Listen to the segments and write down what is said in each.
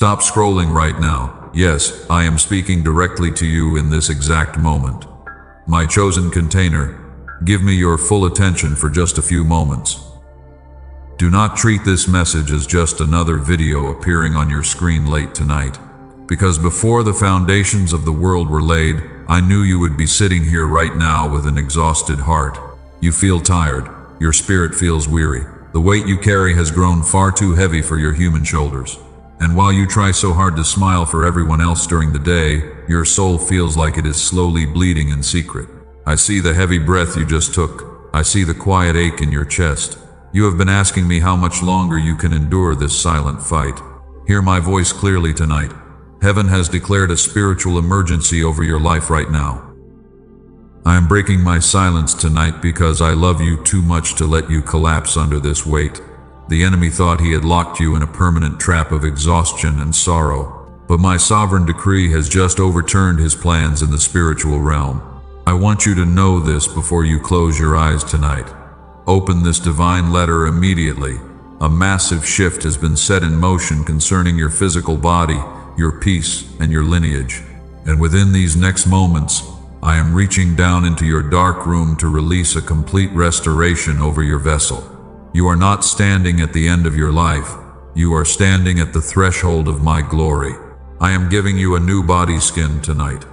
Stop scrolling right now. Yes, I am speaking directly to you in this exact moment. My chosen container, give me your full attention for just a few moments. Do not treat this message as just another video appearing on your screen late tonight, because before the foundations of the world were laid, I knew you would be sitting here right now with an exhausted heart. You feel tired. Your spirit feels weary. The weight you carry has grown far too heavy for your human shoulders. And while you try so hard to smile for everyone else during the day, your soul feels like it is slowly bleeding in secret. I see the heavy breath you just took. I see the quiet ache in your chest. You have been asking me how much longer you can endure this silent fight. Hear my voice clearly tonight. Heaven has declared a spiritual emergency over your life right now. I am breaking my silence tonight because I love you too much to let you collapse under this weight. The enemy thought he had locked you in a permanent trap of exhaustion and sorrow, but my sovereign decree has just overturned his plans in the spiritual realm. I want you to know this before you close your eyes tonight. Open this divine letter immediately. A massive shift has been set in motion concerning your physical body, your peace, and your lineage. And within these next moments, I am reaching down into your dark room to release a complete restoration over your vessel. You are not standing at the end of your life. You are standing at the threshold of my glory. I am giving you a new body skin tonight.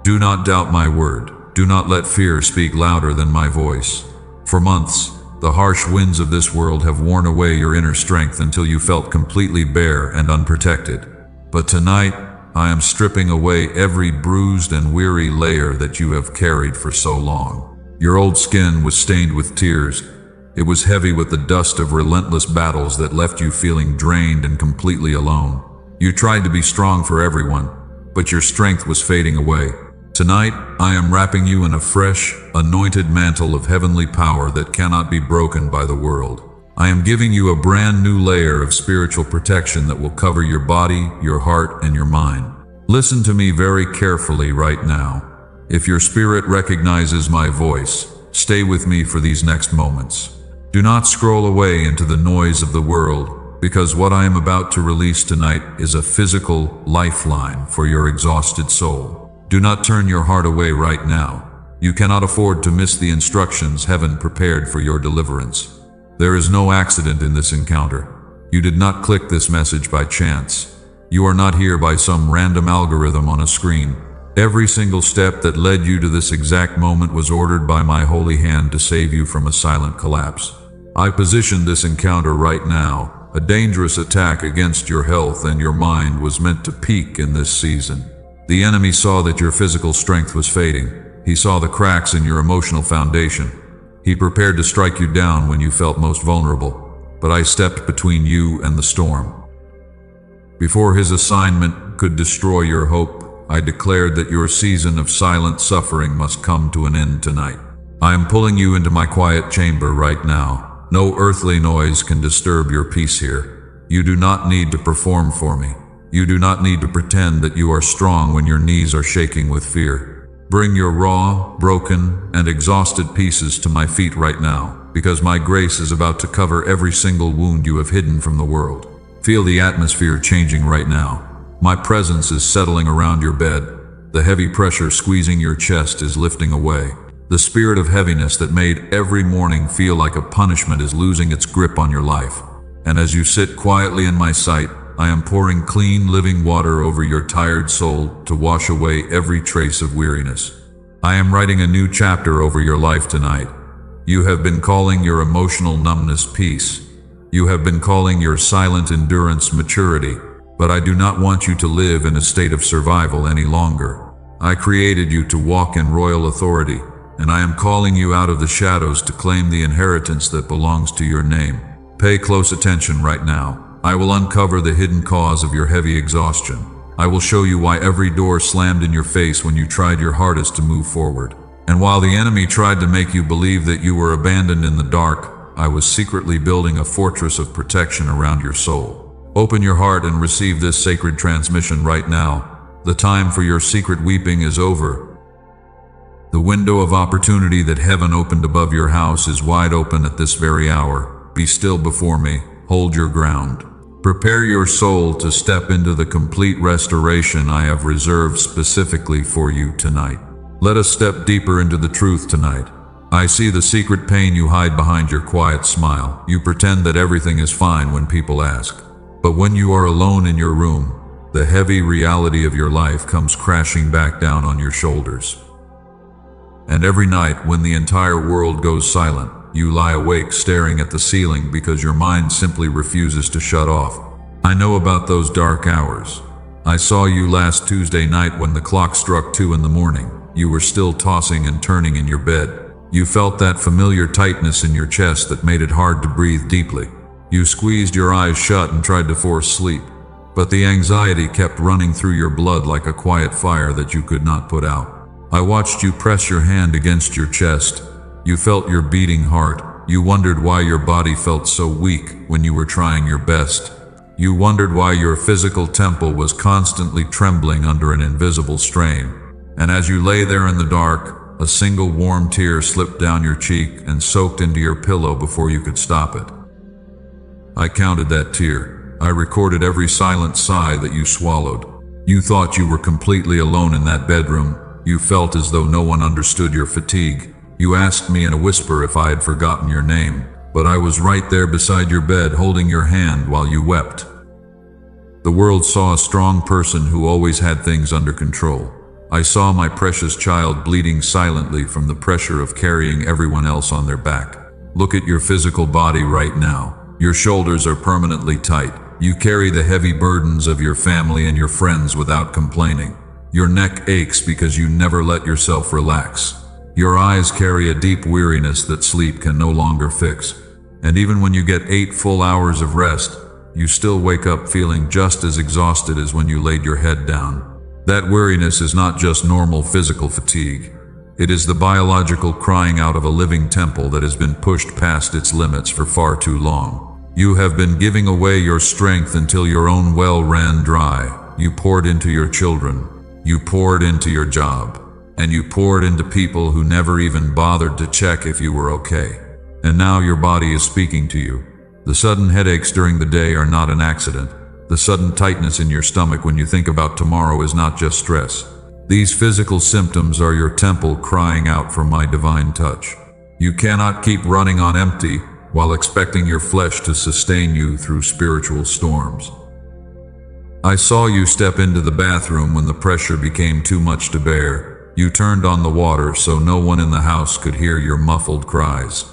Do not doubt my word. Do not let fear speak louder than my voice. For months, the harsh winds of this world have worn away your inner strength until you felt completely bare and unprotected. But tonight, I am stripping away every bruised and weary layer that you have carried for so long. Your old skin was stained with tears. It was heavy with the dust of relentless battles that left you feeling drained and completely alone. You tried to be strong for everyone, but your strength was fading away. Tonight, I am wrapping you in a fresh, anointed mantle of heavenly power that cannot be broken by the world. I am giving you a brand new layer of spiritual protection that will cover your body, your heart, and your mind. Listen to me very carefully right now. If your spirit recognizes my voice, stay with me for these next moments. Do not scroll away into the noise of the world, because what I am about to release tonight is a physical lifeline for your exhausted soul. Do not turn your heart away right now. You cannot afford to miss the instructions heaven prepared for your deliverance. There is no accident in this encounter. You did not click this message by chance. You are not here by some random algorithm on a screen. Every single step that led you to this exact moment was ordered by my holy hand to save you from a silent collapse. I positioned this encounter right now. A dangerous attack against your health and your mind was meant to peak in this season. The enemy saw that your physical strength was fading. He saw the cracks in your emotional foundation. He prepared to strike you down when you felt most vulnerable, but I stepped between you and the storm. Before his assignment could destroy your hope, I declared that your season of silent suffering must come to an end tonight. I am pulling you into my quiet chamber right now. No earthly noise can disturb your peace here. You do not need to perform for me. You do not need to pretend that you are strong when your knees are shaking with fear. Bring your raw, broken, and exhausted pieces to my feet right now, because my grace is about to cover every single wound you have hidden from the world. Feel the atmosphere changing right now. My presence is settling around your bed. The heavy pressure squeezing your chest is lifting away. The spirit of heaviness that made every morning feel like a punishment is losing its grip on your life. And as you sit quietly in my sight, I am pouring clean, living water over your tired soul to wash away every trace of weariness. I am writing a new chapter over your life tonight. You have been calling your emotional numbness peace. You have been calling your silent endurance maturity, but I do not want you to live in a state of survival any longer. I created you to walk in royal authority, and I am calling you out of the shadows to claim the inheritance that belongs to your name. Pay close attention right now. I will uncover the hidden cause of your heavy exhaustion. I will show you why every door slammed in your face when you tried your hardest to move forward. And while the enemy tried to make you believe that you were abandoned in the dark, I was secretly building a fortress of protection around your soul. Open your heart and receive this sacred transmission right now. The time for your secret weeping is over. The window of opportunity that heaven opened above your house is wide open at this very hour. Be still before me. Hold your ground. Prepare your soul to step into the complete restoration I have reserved specifically for you tonight. Let us step deeper into the truth tonight. I see the secret pain you hide behind your quiet smile. You pretend that everything is fine when people ask. But when you are alone in your room, the heavy reality of your life comes crashing back down on your shoulders. And every night, when the entire world goes silent, you lie awake staring at the ceiling because your mind simply refuses to shut off. I know about those dark hours. I saw you last Tuesday night when the clock struck 2 in the morning. You were still tossing and turning in your bed. You felt that familiar tightness in your chest that made it hard to breathe deeply. You squeezed your eyes shut and tried to force sleep. But the anxiety kept running through your blood like a quiet fire that you could not put out. I watched you press your hand against your chest. You felt your beating heart. You wondered why your body felt so weak when you were trying your best. You wondered why your physical temple was constantly trembling under an invisible strain. And as you lay there in the dark, a single warm tear slipped down your cheek and soaked into your pillow before you could stop it. I counted that tear. I recorded every silent sigh that you swallowed. You thought you were completely alone in that bedroom. You felt as though no one understood your fatigue. You asked me in a whisper if I had forgotten your name, but I was right there beside your bed holding your hand while you wept. The world saw a strong person who always had things under control. I saw my precious child bleeding silently from the pressure of carrying everyone else on their back. Look at your physical body right now. Your shoulders are permanently tight. You carry the heavy burdens of your family and your friends without complaining. Your neck aches because you never let yourself relax. Your eyes carry a deep weariness that sleep can no longer fix. And even when you get 8 full hours of rest, you still wake up feeling just as exhausted as when you laid your head down. That weariness is not just normal physical fatigue. It is the biological crying out of a living temple that has been pushed past its limits for far too long. You have been giving away your strength until your own well ran dry. You poured into your children. You poured into your job. And you poured into people who never even bothered to check if you were okay. And now your body is speaking to you. The sudden headaches during the day are not an accident. The sudden tightness in your stomach when you think about tomorrow is not just stress. These physical symptoms are your temple crying out for my divine touch. You cannot keep running on empty while expecting your flesh to sustain you through spiritual storms. I saw you step into the bathroom when the pressure became too much to bear. You turned on the water so no one in the house could hear your muffled cries.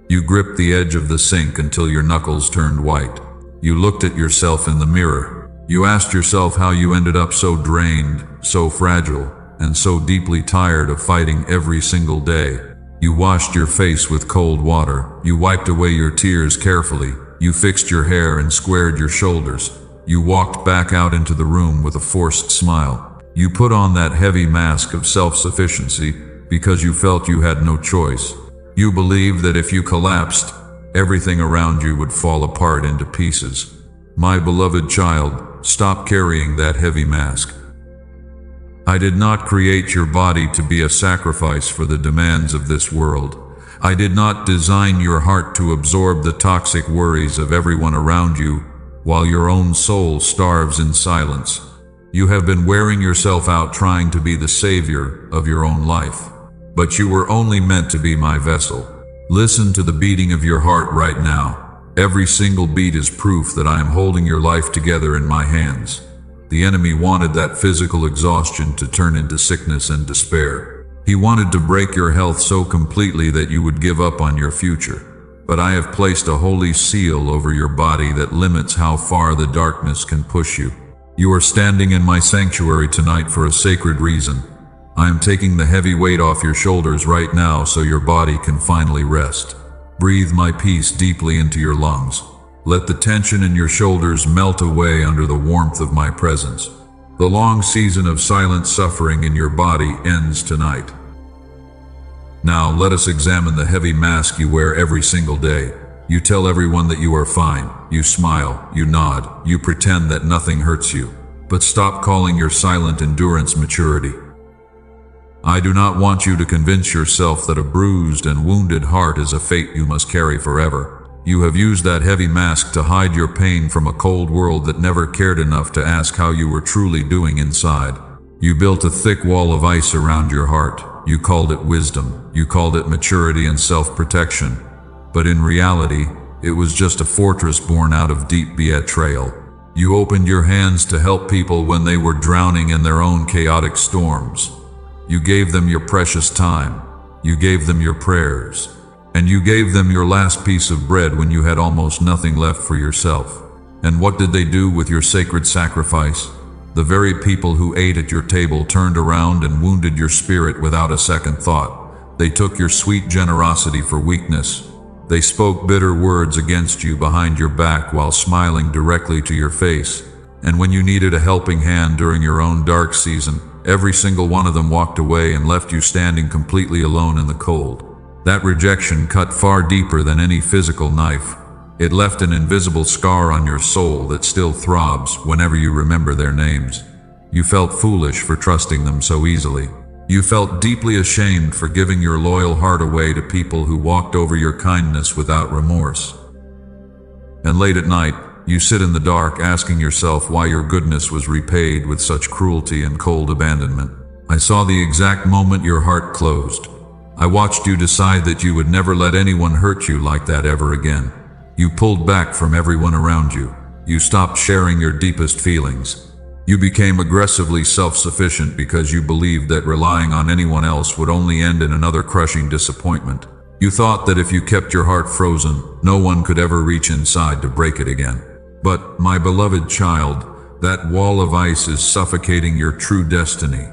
You gripped the edge of the sink until your knuckles turned white. You looked at yourself in the mirror. You asked yourself how you ended up so drained, so fragile, and so deeply tired of fighting every single day. You washed your face with cold water. You wiped away your tears carefully. You fixed your hair and squared your shoulders. You walked back out into the room with a forced smile. You put on that heavy mask of self-sufficiency because you felt you had no choice. You believed that if you collapsed, everything around you would fall apart into pieces. My beloved child, stop carrying that heavy mask. I did not create your body to be a sacrifice for the demands of this world. I did not design your heart to absorb the toxic worries of everyone around you while your own soul starves in silence. You have been wearing yourself out trying to be the savior of your own life. But you were only meant to be my vessel. Listen to the beating of your heart right now. Every single beat is proof that I am holding your life together in my hands. The enemy wanted that physical exhaustion to turn into sickness and despair. He wanted to break your health so completely that you would give up on your future. But I have placed a holy seal over your body that limits how far the darkness can push you. You are standing in my sanctuary tonight for a sacred reason. I am taking the heavy weight off your shoulders right now so your body can finally rest. Breathe my peace deeply into your lungs. Let the tension in your shoulders melt away under the warmth of my presence. The long season of silent suffering in your body ends tonight. Now let us examine the heavy mask you wear every single day. You tell everyone that you are fine. You smile, you nod, you pretend that nothing hurts you. But stop calling your silent endurance maturity. I do not want you to convince yourself that a bruised and wounded heart is a fate you must carry forever. You have used that heavy mask to hide your pain from a cold world that never cared enough to ask how you were truly doing inside. You built a thick wall of ice around your heart. You called it wisdom. You called it maturity and self-protection. But in reality, it was just a fortress born out of deep betrayal. You opened your hands to help people when they were drowning in their own chaotic storms. You gave them your precious time. You gave them your prayers. And you gave them your last piece of bread when you had almost nothing left for yourself. And what did they do with your sacred sacrifice? The very people who ate at your table turned around and wounded your spirit without a second thought. They took your sweet generosity for weakness. They spoke bitter words against you behind your back while smiling directly to your face. And when you needed a helping hand during your own dark season, every single one of them walked away and left you standing completely alone in the cold. That rejection cut far deeper than any physical knife. It left an invisible scar on your soul that still throbs whenever you remember their names. You felt foolish for trusting them so easily. You felt deeply ashamed for giving your loyal heart away to people who walked over your kindness without remorse. And late at night, you sit in the dark asking yourself why your goodness was repaid with such cruelty and cold abandonment. I saw the exact moment your heart closed. I watched you decide that you would never let anyone hurt you like that ever again. You pulled back from everyone around you. You stopped sharing your deepest feelings. You became aggressively self-sufficient because you believed that relying on anyone else would only end in another crushing disappointment. You thought that if you kept your heart frozen, no one could ever reach inside to break it again. But, my beloved child, that wall of ice is suffocating your true destiny.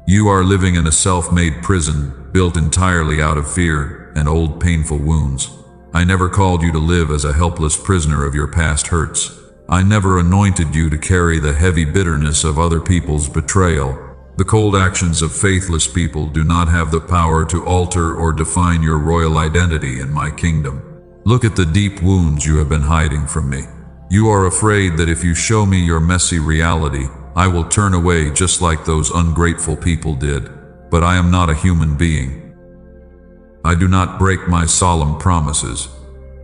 You are living in a self-made prison, built entirely out of fear and old painful wounds. I never called you to live as a helpless prisoner of your past hurts. I never anointed you to carry the heavy bitterness of other people's betrayal. The cold actions of faithless people do not have the power to alter or define your royal identity in my kingdom. Look at the deep wounds you have been hiding from me. You are afraid that if you show me your messy reality, I will turn away just like those ungrateful people did. But I am not a human being. I do not break my solemn promises.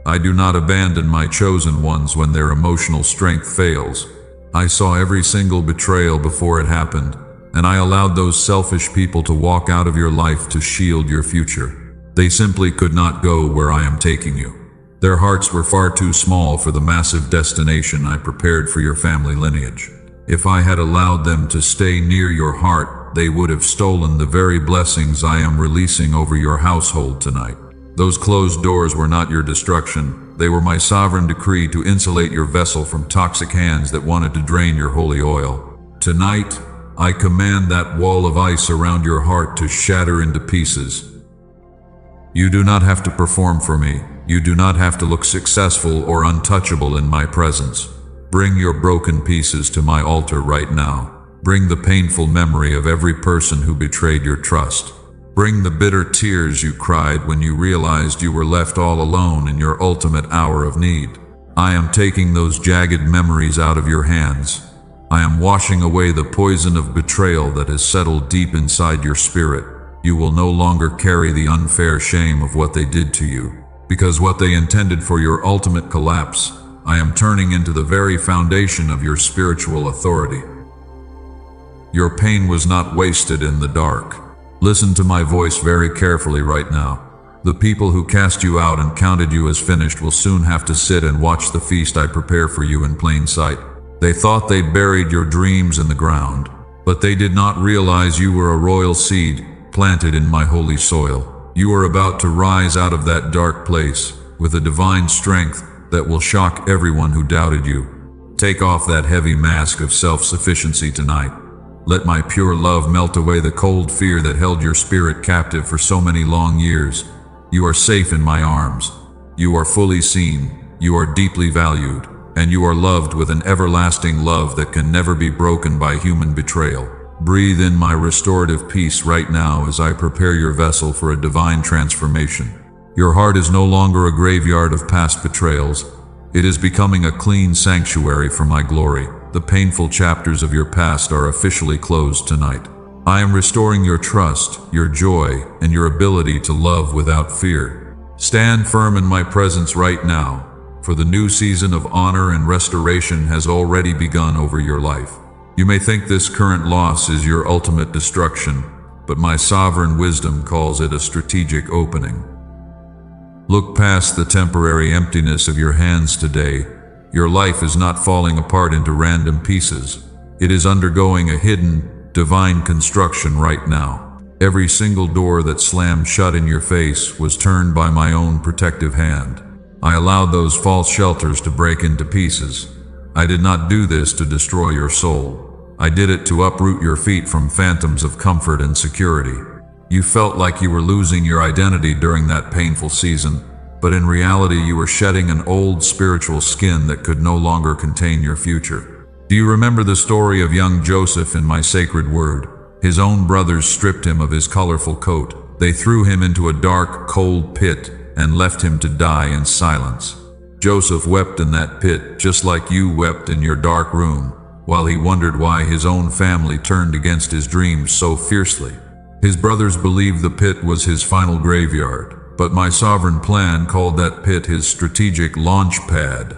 I do not abandon my chosen ones when their emotional strength fails. I saw every single betrayal before it happened, and I allowed those selfish people to walk out of your life to shield your future. They simply could not go where I am taking you. Their hearts were far too small for the massive destination I prepared for your family lineage. If I had allowed them to stay near your heart, they would have stolen the very blessings I am releasing over your household tonight. Those closed doors were not your destruction. They were my sovereign decree to insulate your vessel from toxic hands that wanted to drain your holy oil. Tonight, I command that wall of ice around your heart to shatter into pieces. You do not have to perform for me. You do not have to look successful or untouchable in my presence. Bring your broken pieces to my altar right now. Bring the painful memory of every person who betrayed your trust. Bring the bitter tears you cried when you realized you were left all alone in your ultimate hour of need. I am taking those jagged memories out of your hands. I am washing away the poison of betrayal that has settled deep inside your spirit. You will no longer carry the unfair shame of what they did to you, because what they intended for your ultimate collapse, I am turning into the very foundation of your spiritual authority. Your pain was not wasted in the dark. Listen to my voice very carefully right now. The people who cast you out and counted you as finished will soon have to sit and watch the feast I prepare for you in plain sight. They thought they'd buried your dreams in the ground, but they did not realize you were a royal seed planted in my holy soil. You are about to rise out of that dark place with a divine strength that will shock everyone who doubted you. Take off that heavy mask of self-sufficiency tonight. Let my pure love melt away the cold fear that held your spirit captive for so many long years. You are safe in my arms. You are fully seen. You are deeply valued. And you are loved with an everlasting love that can never be broken by human betrayal. Breathe in my restorative peace right now as I prepare your vessel for a divine transformation. Your heart is no longer a graveyard of past betrayals. It is becoming a clean sanctuary for my glory. The painful chapters of your past are officially closed tonight. I am restoring your trust, your joy, and your ability to love without fear. Stand firm in my presence right now, for the new season of honor and restoration has already begun over your life. You may think this current loss is your ultimate destruction, but my sovereign wisdom calls it a strategic opening. Look past the temporary emptiness of your hands today. Your life is not falling apart into random pieces. It is undergoing a hidden, divine construction right now. Every single door that slammed shut in your face was turned by my own protective hand. I allowed those false shelters to break into pieces. I did not do this to destroy your soul. I did it to uproot your feet from phantoms of comfort and security. You felt like you were losing your identity during that painful season, but in reality you were shedding an old spiritual skin that could no longer contain your future. Do you remember the story of young Joseph in my sacred word? His own brothers stripped him of his colorful coat. They threw him into a dark, cold pit and left him to die in silence. Joseph wept in that pit just like you wept in your dark room, while he wondered why his own family turned against his dreams so fiercely. His brothers believed the pit was his final graveyard, but my sovereign plan called that pit his strategic launch pad.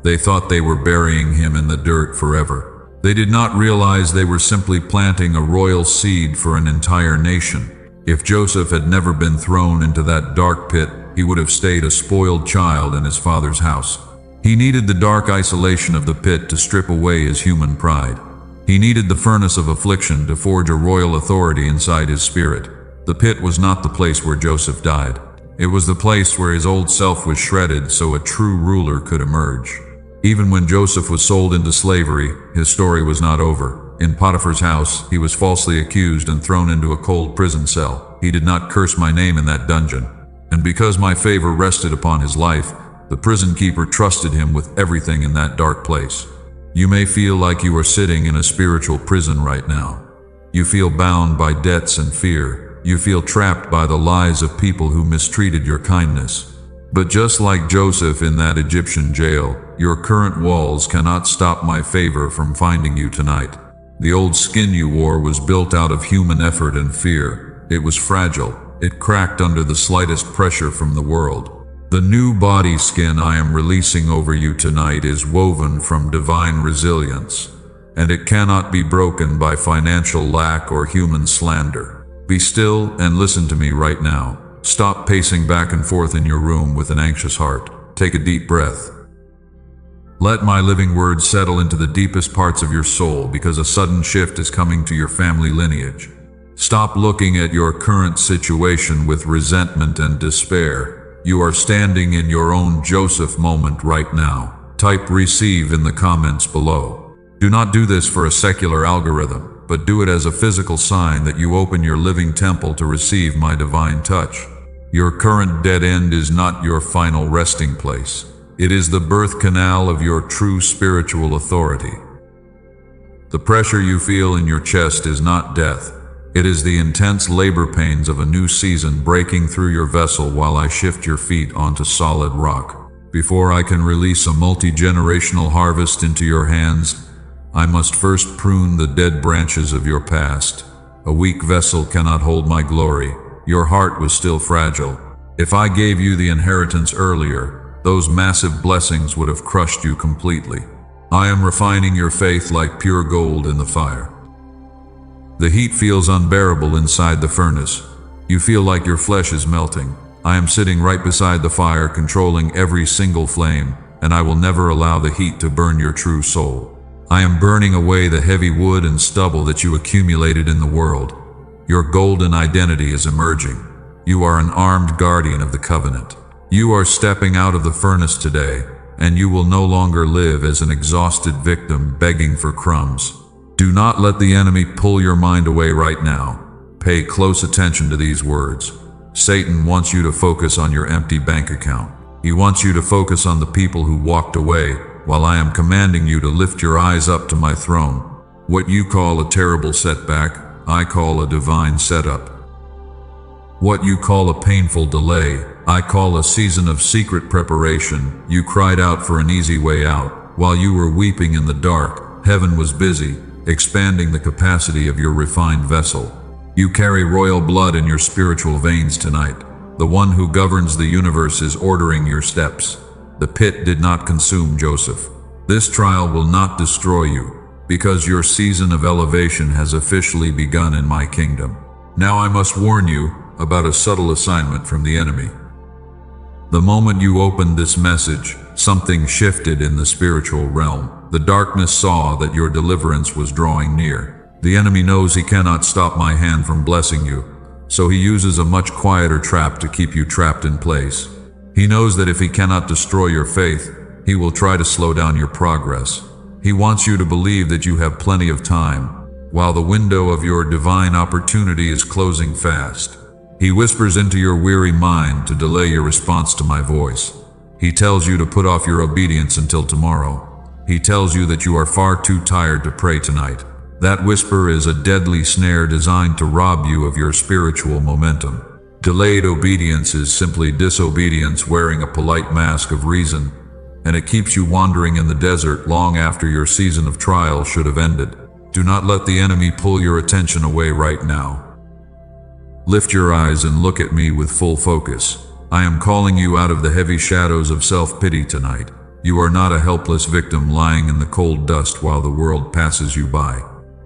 They thought they were burying him in the dirt forever. They did not realize they were simply planting a royal seed for an entire nation. If Joseph had never been thrown into that dark pit, he would have stayed a spoiled child in his father's house. He needed the dark isolation of the pit to strip away his human pride. He needed the furnace of affliction to forge a royal authority inside his spirit. The pit was not the place where Joseph died. It was the place where his old self was shredded so a true ruler could emerge. Even when Joseph was sold into slavery, his story was not over. In Potiphar's house, he was falsely accused and thrown into a cold prison cell. He did not curse my name in that dungeon. And because my favor rested upon his life, the prison keeper trusted him with everything in that dark place. You may feel like you are sitting in a spiritual prison right now. You feel bound by debts and fear. You feel trapped by the lies of people who mistreated your kindness. But just like Joseph in that Egyptian jail, your current walls cannot stop my favor from finding you tonight. The old skin you wore was built out of human effort and fear. It was fragile. It cracked under the slightest pressure from the world. The new body skin I am releasing over you tonight is woven from divine resilience, and it cannot be broken by financial lack or human slander. Be still and listen to me right now. Stop pacing back and forth in your room with an anxious heart. Take a deep breath. Let my living words settle into the deepest parts of your soul, because a sudden shift is coming to your family lineage. Stop looking at your current situation with resentment and despair. You are standing in your own Joseph moment right now. Type receive in the comments below. Do not do this for a secular algorithm, but do it as a physical sign that you open your living temple to receive my divine touch. Your current dead end is not your final resting place. It is the birth canal of your true spiritual authority. The pressure you feel in your chest is not death. It is the intense labor pains of a new season breaking through your vessel while I shift your feet onto solid rock. Before I can release a multi-generational harvest into your hands, I must first prune the dead branches of your past. A weak vessel cannot hold my glory. Your heart was still fragile. If I gave you the inheritance earlier, those massive blessings would have crushed you completely. I am refining your faith like pure gold in the fire. The heat feels unbearable inside the furnace. You feel like your flesh is melting. I am sitting right beside the fire, controlling every single flame, and I will never allow the heat to burn your true soul. I am burning away the heavy wood and stubble that you accumulated in the world. Your golden identity is emerging. You are an armed guardian of the covenant. You are stepping out of the furnace today, and you will no longer live as an exhausted victim begging for crumbs. Do not let the enemy pull your mind away right now. Pay close attention to these words. Satan wants you to focus on your empty bank account. He wants you to focus on the people who walked away, while I am commanding you to lift your eyes up to my throne. What you call a terrible setback, I call a divine setup. What you call a painful delay, I call a season of secret preparation. You cried out for an easy way out. While you were weeping in the dark, heaven was busy, expanding the capacity of your refined vessel. You carry royal blood in your spiritual veins tonight. The one who governs the universe is ordering your steps. The pit did not consume Joseph. This trial will not destroy you, because your season of elevation has officially begun in my kingdom. Now I must warn you about a subtle assignment from the enemy. The moment you opened this message, something shifted in the spiritual realm. The darkness saw that your deliverance was drawing near. The enemy knows he cannot stop my hand from blessing you, so he uses a much quieter trap to keep you trapped in place. He knows that if he cannot destroy your faith, he will try to slow down your progress. He wants you to believe that you have plenty of time, while the window of your divine opportunity is closing fast. He whispers into your weary mind to delay your response to my voice. He tells you to put off your obedience until tomorrow. He tells you that you are far too tired to pray tonight. That whisper is a deadly snare designed to rob you of your spiritual momentum. Delayed obedience is simply disobedience wearing a polite mask of reason, and it keeps you wandering in the desert long after your season of trial should have ended. Do not let the enemy pull your attention away right now. Lift your eyes and look at me with full focus. I am calling you out of the heavy shadows of self-pity tonight. You are not a helpless victim lying in the cold dust while the world passes you by.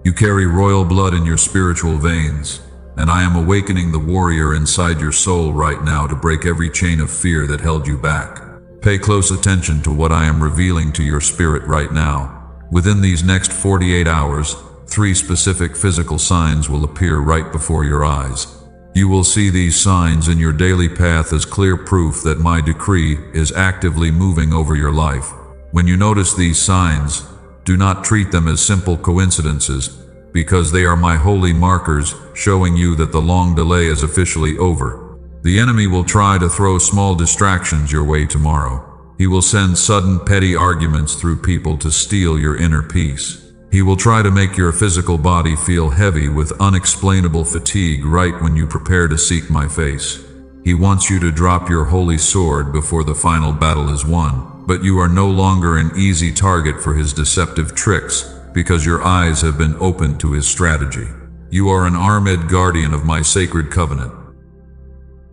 You carry royal blood in your spiritual veins, and I am awakening the warrior inside your soul right now to break every chain of fear that held you back. Pay close attention to what I am revealing to your spirit right now. Within these next 48 hours, 3 specific physical signs will appear right before your eyes. You will see these signs in your daily path as clear proof that my decree is actively moving over your life. When you notice these signs, do not treat them as simple coincidences, because they are my holy markers showing you that the long delay is officially over. The enemy will try to throw small distractions your way tomorrow. He will send sudden petty arguments through people to steal your inner peace. He will try to make your physical body feel heavy with unexplainable fatigue right when you prepare to seek my face. He wants you to drop your holy sword before the final battle is won, but you are no longer an easy target for his deceptive tricks because your eyes have been opened to his strategy. You are an armed guardian of my sacred covenant.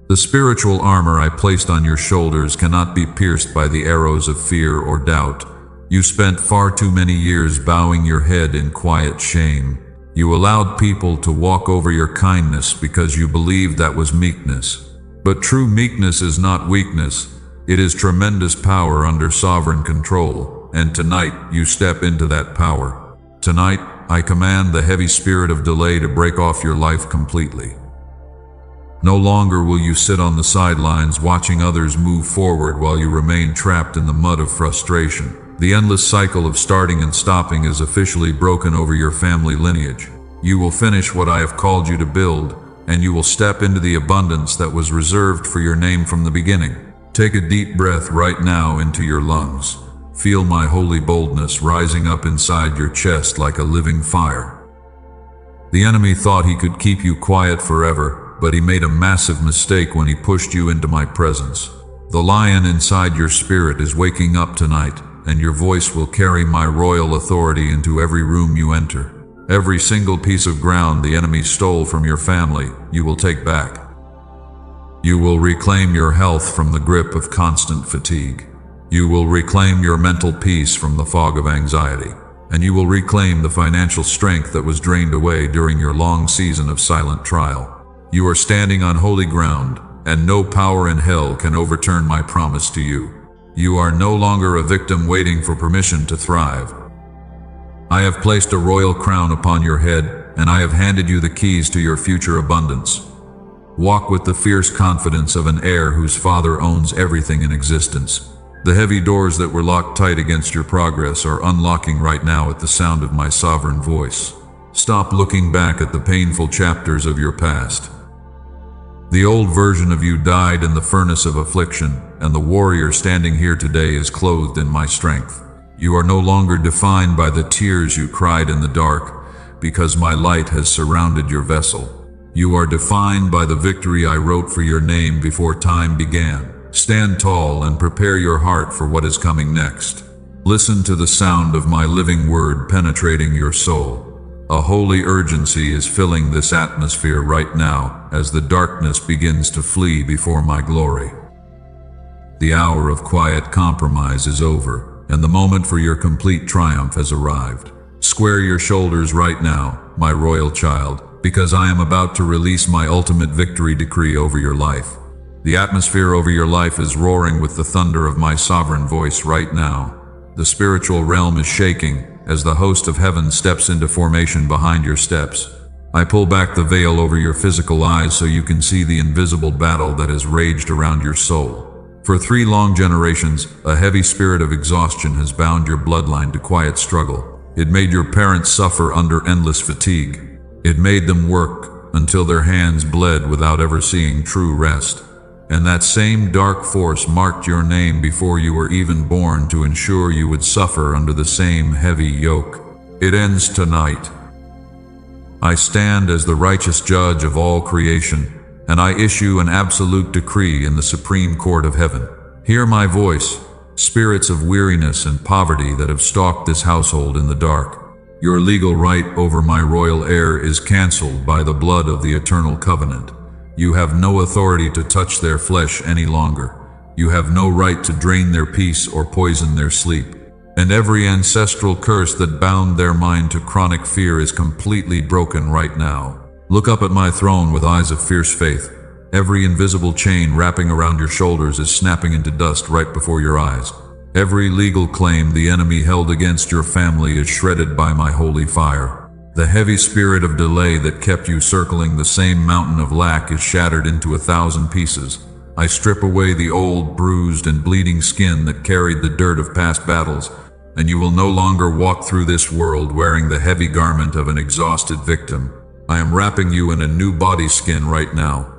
The spiritual armor I placed on your shoulders cannot be pierced by the arrows of fear or doubt. You spent far too many years bowing your head in quiet shame. You allowed people to walk over your kindness because you believed that was meekness. But true meekness is not weakness. It is tremendous power under sovereign control. And tonight, you step into that power. Tonight, I command the heavy spirit of delay to break off your life completely. No longer will you sit on the sidelines watching others move forward while you remain trapped in the mud of frustration. The endless cycle of starting and stopping is officially broken over your family lineage. You will finish what I have called you to build, and you will step into the abundance that was reserved for your name from the beginning. Take a deep breath right now into your lungs. Feel my holy boldness rising up inside your chest like a living fire. The enemy thought he could keep you quiet forever, but he made a massive mistake when he pushed you into my presence. The lion inside your spirit is waking up tonight, and your voice will carry my royal authority into every room you enter. Every single piece of ground the enemy stole from your family, you will take back. You will reclaim your health from the grip of constant fatigue. You will reclaim your mental peace from the fog of anxiety. And you will reclaim the financial strength that was drained away during your long season of silent trial. You are standing on holy ground, and no power in hell can overturn my promise to you. You are no longer a victim waiting for permission to thrive. I have placed a royal crown upon your head, and I have handed you the keys to your future abundance. Walk with the fierce confidence of an heir whose father owns everything in existence. The heavy doors that were locked tight against your progress are unlocking right now at the sound of my sovereign voice. Stop looking back at the painful chapters of your past. The old version of you died in the furnace of affliction, and the warrior standing here today is clothed in my strength. You are no longer defined by the tears you cried in the dark, because my light has surrounded your vessel. You are defined by the victory I wrote for your name before time began. Stand tall and prepare your heart for what is coming next. Listen to the sound of my living word penetrating your soul. A holy urgency is filling this atmosphere right now as the darkness begins to flee before my glory. The hour of quiet compromise is over, and the moment for your complete triumph has arrived. Square your shoulders right now, my royal child, because I am about to release my ultimate victory decree over your life. The atmosphere over your life is roaring with the thunder of my sovereign voice right now. The spiritual realm is shaking as the host of heaven steps into formation behind your steps. I pull back the veil over your physical eyes so you can see the invisible battle that has raged around your soul. For 3 long generations, a heavy spirit of exhaustion has bound your bloodline to quiet struggle. It made your parents suffer under endless fatigue. It made them work until their hands bled without ever seeing true rest. And that same dark force marked your name before you were even born to ensure you would suffer under the same heavy yoke. It ends tonight. I stand as the righteous judge of all creation, and I issue an absolute decree in the supreme court of heaven. Hear my voice, spirits of weariness and poverty that have stalked this household in the dark. Your legal right over my royal heir is cancelled by the blood of the eternal covenant. You have no authority to touch their flesh any longer. You have no right to drain their peace or poison their sleep. And every ancestral curse that bound their mind to chronic fear is completely broken right now. Look up at my throne with eyes of fierce faith. Every invisible chain wrapping around your shoulders is snapping into dust right before your eyes. Every legal claim the enemy held against your family is shredded by my holy fire. The heavy spirit of delay that kept you circling the same mountain of lack is shattered into 1,000 pieces. I strip away the old, bruised, and bleeding skin that carried the dirt of past battles, and you will no longer walk through this world wearing the heavy garment of an exhausted victim. I am wrapping you in a new body skin right now.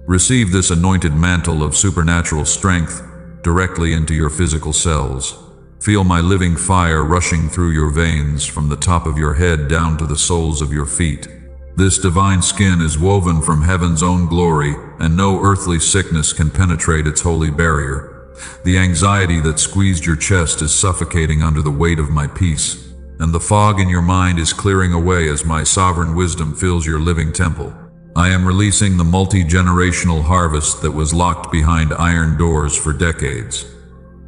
Receive this anointed mantle of supernatural strength directly into your physical cells. Feel my living fire rushing through your veins from the top of your head down to the soles of your feet. This divine skin is woven from heaven's own glory, and no earthly sickness can penetrate its holy barrier. The anxiety that squeezed your chest is suffocating under the weight of my peace, and the fog in your mind is clearing away as my sovereign wisdom fills your living temple. I am releasing the multi-generational harvest that was locked behind iron doors for decades.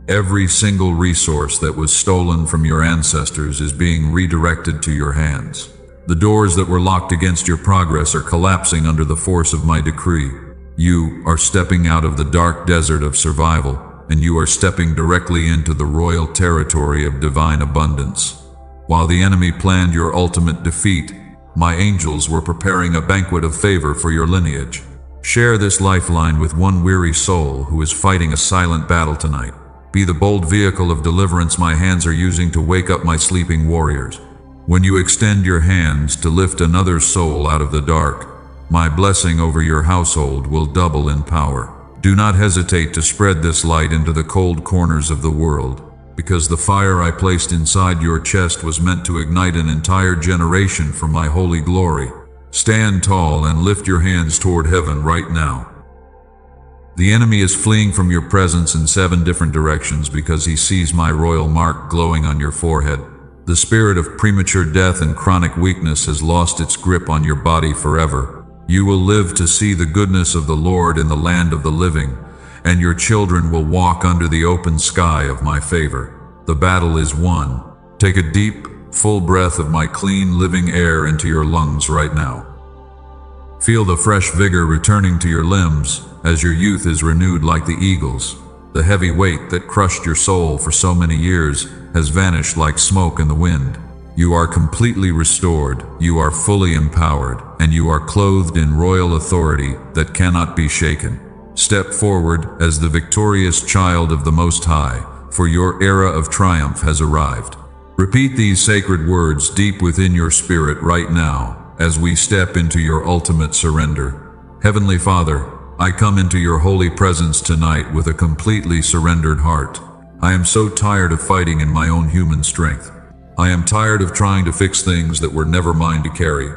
Every single resource that was stolen from your ancestors is being redirected to your hands. The doors that were locked against your progress are collapsing under the force of my decree. You are stepping out of the dark desert of survival, and you are stepping directly into the royal territory of divine abundance. While the enemy planned your ultimate defeat, my angels were preparing a banquet of favor for your lineage. Share this lifeline with one weary soul who is fighting a silent battle tonight. Be the bold vehicle of deliverance my hands are using to wake up my sleeping warriors. When you extend your hands to lift another soul out of the dark, my blessing over your household will double in power. Do not hesitate to spread this light into the cold corners of the world, because the fire I placed inside your chest was meant to ignite an entire generation for my holy glory. Stand tall and lift your hands toward heaven right now. The enemy is fleeing from your presence in 7 different directions because he sees my royal mark glowing on your forehead. The spirit of premature death and chronic weakness has lost its grip on your body forever. You will live to see the goodness of the Lord in the land of the living, and your children will walk under the open sky of my favor. The battle is won. Take a deep, full breath of my clean, living air into your lungs right now. Feel the fresh vigor returning to your limbs as your youth is renewed like the eagle's. The heavy weight that crushed your soul for so many years has vanished like smoke in the wind. You are completely restored, you are fully empowered, and you are clothed in royal authority that cannot be shaken. Step forward as the victorious child of the Most High, for your era of triumph has arrived. Repeat these sacred words deep within your spirit right now as we step into your ultimate surrender. Heavenly Father, I come into your holy presence tonight with a completely surrendered heart. I am so tired of fighting in my own human strength. I am tired of trying to fix things that were never mine to carry.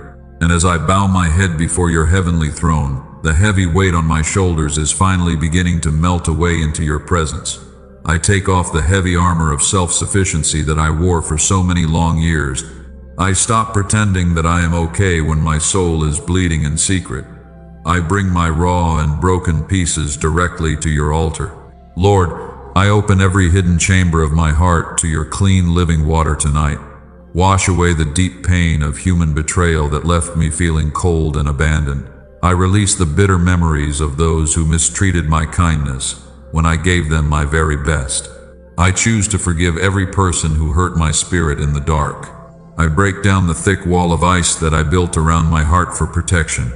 And as I bow my head before your heavenly throne, the heavy weight on my shoulders is finally beginning to melt away into your presence. I take off the heavy armor of self-sufficiency that I wore for so many long years, I stop pretending that I am okay when my soul is bleeding in secret. I bring my raw and broken pieces directly to your altar. Lord, I open every hidden chamber of my heart to your clean living water tonight. Wash away the deep pain of human betrayal that left me feeling cold and abandoned. I release the bitter memories of those who mistreated my kindness when I gave them my very best. I choose to forgive every person who hurt my spirit in the dark. I break down the thick wall of ice that I built around my heart for protection.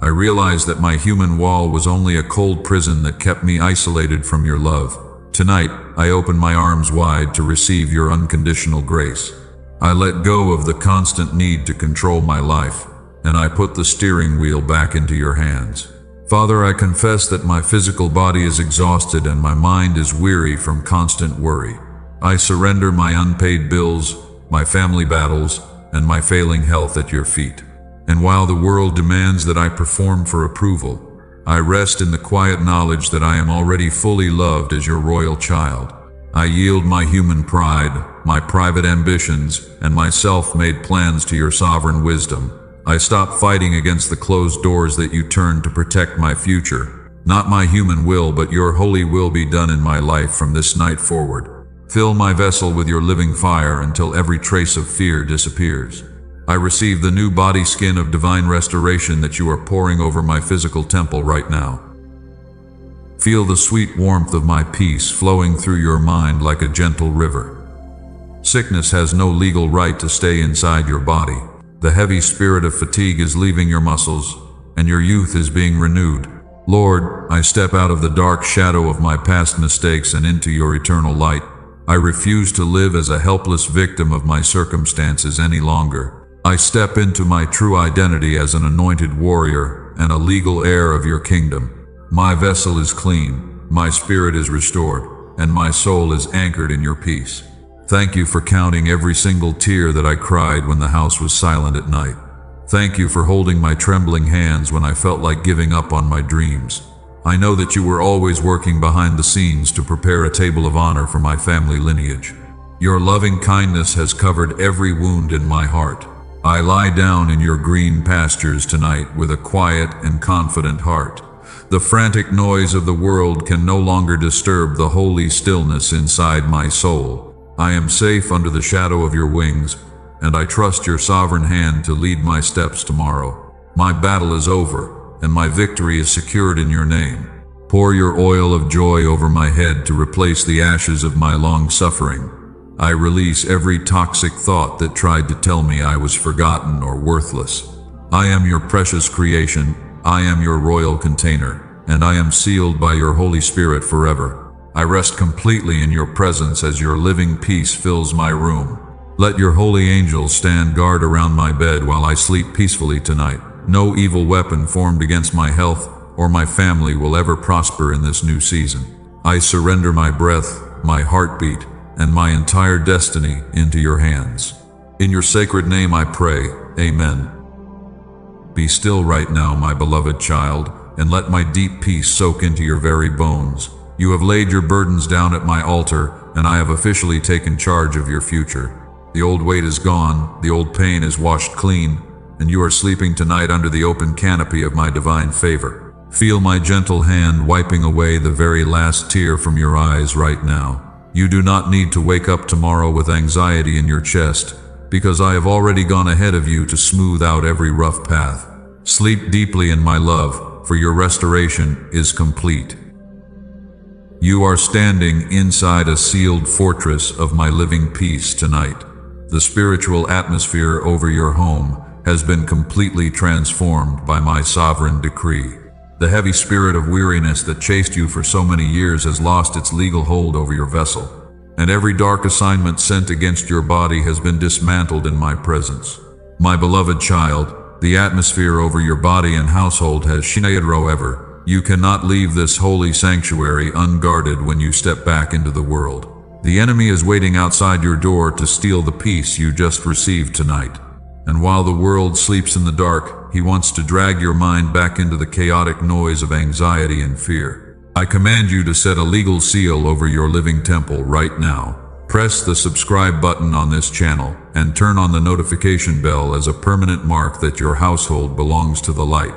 I realize that my human wall was only a cold prison that kept me isolated from your love. Tonight, I open my arms wide to receive your unconditional grace. I let go of the constant need to control my life, and I put the steering wheel back into your hands. Father, I confess that my physical body is exhausted and my mind is weary from constant worry. I surrender my unpaid bills, my family battles, and my failing health at your feet. And while the world demands that I perform for approval, I rest in the quiet knowledge that I am already fully loved as your royal child. I yield my human pride, my private ambitions, and my self-made plans to your sovereign wisdom. I stop fighting against the closed doors that you turned to protect my future. Not my human will, but your holy will be done in my life from this night forward. Fill my vessel with your living fire until every trace of fear disappears. I receive the new body skin of divine restoration that you are pouring over my physical temple right now. Feel the sweet warmth of my peace flowing through your mind like a gentle river. Sickness has no legal right to stay inside your body. The heavy spirit of fatigue is leaving your muscles, and your youth is being renewed. Lord, I step out of the dark shadow of my past mistakes and into your eternal light. I refuse to live as a helpless victim of my circumstances any longer. I step into my true identity as an anointed warrior and a legal heir of your kingdom. My vessel is clean, my spirit is restored, and my soul is anchored in your peace. Thank you for counting every single tear that I cried when the house was silent at night. Thank you for holding my trembling hands when I felt like giving up on my dreams. I know that you were always working behind the scenes to prepare a table of honor for my family lineage. Your loving kindness has covered every wound in my heart. I lie down in your green pastures tonight with a quiet and confident heart. The frantic noise of the world can no longer disturb the holy stillness inside my soul. I am safe under the shadow of your wings, and I trust your sovereign hand to lead my steps tomorrow. My battle is over, and my victory is secured in your name. Pour your oil of joy over my head to replace the ashes of my long suffering. I release every toxic thought that tried to tell me I was forgotten or worthless. I am your precious creation. I am your royal container, and I am sealed by your Holy Spirit forever. I rest completely in your presence as your living peace fills my room. Let your holy angels stand guard around my bed while I sleep peacefully tonight. No evil weapon formed against my health or my family will ever prosper in this new season. I surrender my breath, my heartbeat, and my entire destiny into your hands. In your sacred name I pray, Amen. Be still right now, my beloved child, and let my deep peace soak into your very bones. You have laid your burdens down at my altar, and I have officially taken charge of your future. The old weight is gone, the old pain is washed clean, and you are sleeping tonight under the open canopy of my divine favor. Feel my gentle hand wiping away the very last tear from your eyes right now. You do not need to wake up tomorrow with anxiety in your chest, because I have already gone ahead of you to smooth out every rough path. Sleep deeply in my love, for your restoration is complete. You are standing inside a sealed fortress of my living peace tonight. The spiritual atmosphere over your home has been completely transformed by my sovereign decree. The heavy spirit of weariness that chased you for so many years has lost its legal hold over your vessel, and every dark assignment sent against your body has been dismantled in my presence. My beloved child, the atmosphere over your body and household has shifted forever. You cannot leave this holy sanctuary unguarded when you step back into the world. The enemy is waiting outside your door to steal the peace you just received tonight. And while the world sleeps in the dark, he wants to drag your mind back into the chaotic noise of anxiety and fear. I command you to set a legal seal over your living temple right now. Press the subscribe button on this channel and turn on the notification bell as a permanent mark that your household belongs to the light.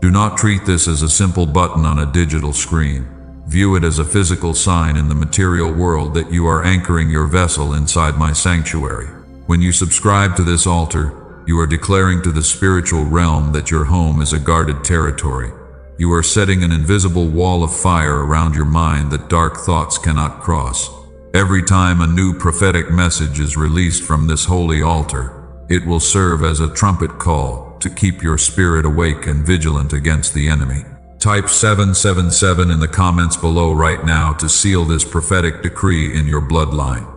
Do not treat this as a simple button on a digital screen. View it as a physical sign in the material world that you are anchoring your vessel inside my sanctuary. When you subscribe to this altar, you are declaring to the spiritual realm that your home is a guarded territory. You are setting an invisible wall of fire around your mind that dark thoughts cannot cross. Every time a new prophetic message is released from this holy altar, it will serve as a trumpet call to keep your spirit awake and vigilant against the enemy. Type 777 in the comments below right now to seal this prophetic decree in your bloodline.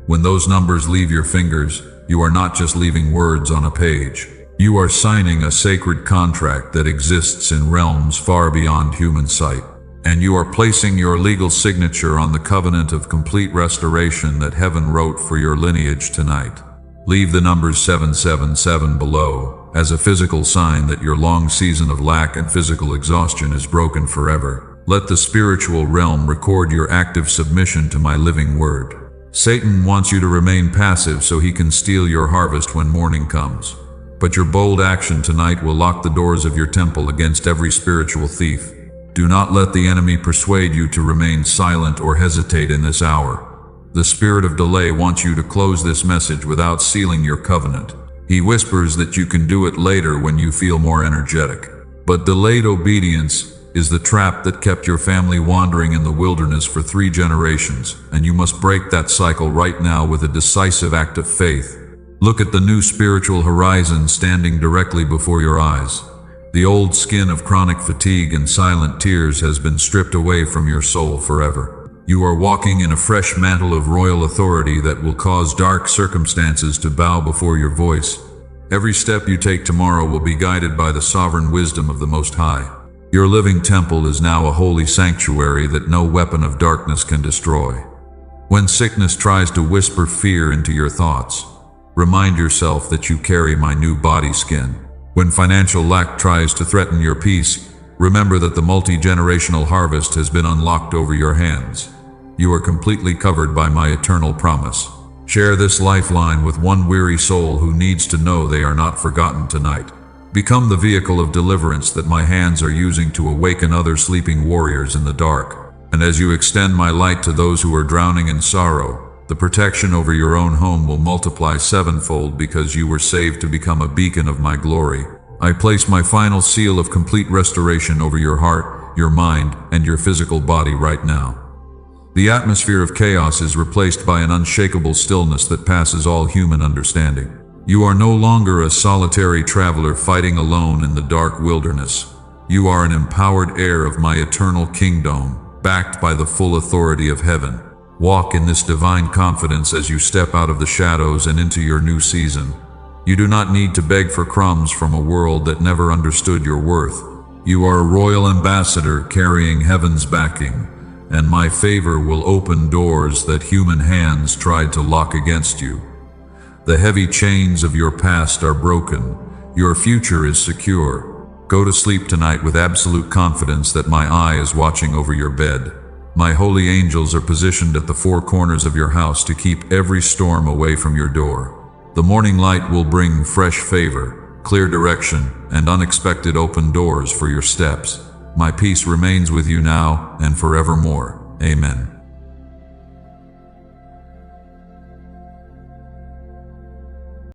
When those numbers leave your fingers, you are not just leaving words on a page. You are signing a sacred contract that exists in realms far beyond human sight. And you are placing your legal signature on the covenant of complete restoration that heaven wrote for your lineage tonight. Leave the numbers 777 below as a physical sign that your long season of lack and physical exhaustion is broken forever. Let the spiritual realm record your active submission to my living word. Satan wants you to remain passive so he can steal your harvest when morning comes. But your bold action tonight will lock the doors of your temple against every spiritual thief. Do not let the enemy persuade you to remain silent or hesitate in this hour. The spirit of delay wants you to close this message without sealing your covenant. He whispers that you can do it later when you feel more energetic. But delayed obedience is the trap that kept your family wandering in the wilderness for 3 generations, and you must break that cycle right now with a decisive act of faith. Look at the new spiritual horizon standing directly before your eyes. The old skin of chronic fatigue and silent tears has been stripped away from your soul forever. You are walking in a fresh mantle of royal authority that will cause dark circumstances to bow before your voice. Every step you take tomorrow will be guided by the sovereign wisdom of the Most High. Your living temple is now a holy sanctuary that no weapon of darkness can destroy. When sickness tries to whisper fear into your thoughts, remind yourself that you carry my new body skin. When financial lack tries to threaten your peace, remember that the multi-generational harvest has been unlocked over your hands. You are completely covered by my eternal promise. Share this lifeline with one weary soul who needs to know they are not forgotten tonight. Become the vehicle of deliverance that my hands are using to awaken other sleeping warriors in the dark. And as you extend my light to those who are drowning in sorrow, the protection over your own home will multiply 7-fold because you were saved to become a beacon of my glory. I place my final seal of complete restoration over your heart, your mind, and your physical body right now. The atmosphere of chaos is replaced by an unshakable stillness that passes all human understanding. You are no longer a solitary traveler fighting alone in the dark wilderness. You are an empowered heir of my eternal kingdom, backed by the full authority of heaven. Walk in this divine confidence as you step out of the shadows and into your new season. You do not need to beg for crumbs from a world that never understood your worth. You are a royal ambassador carrying heaven's backing, and my favor will open doors that human hands tried to lock against you. The heavy chains of your past are broken. Your future is secure. Go to sleep tonight with absolute confidence that my eye is watching over your bed. My holy angels are positioned at the 4 corners of your house to keep every storm away from your door. The morning light will bring fresh favor, clear direction, and unexpected open doors for your steps. My peace remains with you now and forevermore. Amen.